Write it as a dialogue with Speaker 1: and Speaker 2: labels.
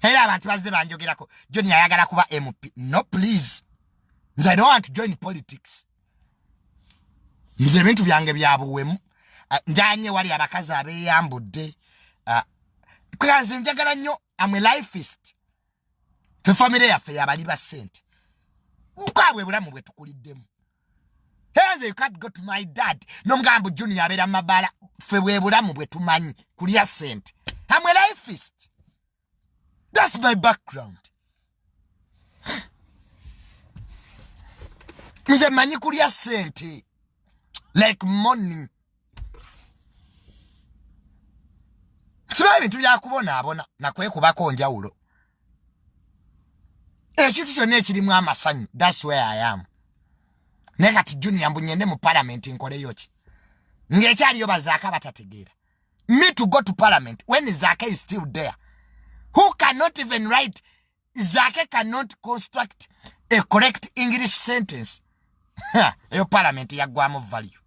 Speaker 1: Era abantu bazze banjogerako John ayagala kuba MP. No please. Nze I don't want to join politics. Nze bintu byange byabuwemu. Njanye wali abakazi abeyambudde. Kwanze njagala nnyo I'm a lifeist. Fe family yaffe yabali ba sente. Mukabwe bulamu bwe tukuliddemu. Henze you can't go to my dad. Nomgambo Junior abera mabala fe bwe bulamu bwe tumanyi kulya sente. I'm a lifeist. That's my background. Nze manyi kulya sente. Like money. Siba bintu bya kubona abona nakwe kubako njawulo. Ekintu kyonna ekirimu amasanyu. That's where I am. Negati Junior mbunyende mu parliament nkoleyo ki. Ngekyaliyo bazaka batategeera. Me to go to parliament when Zaka is still there. Who cannot even write, Zaka cannot construct a correct English sentence. Your parliament ya guamo value.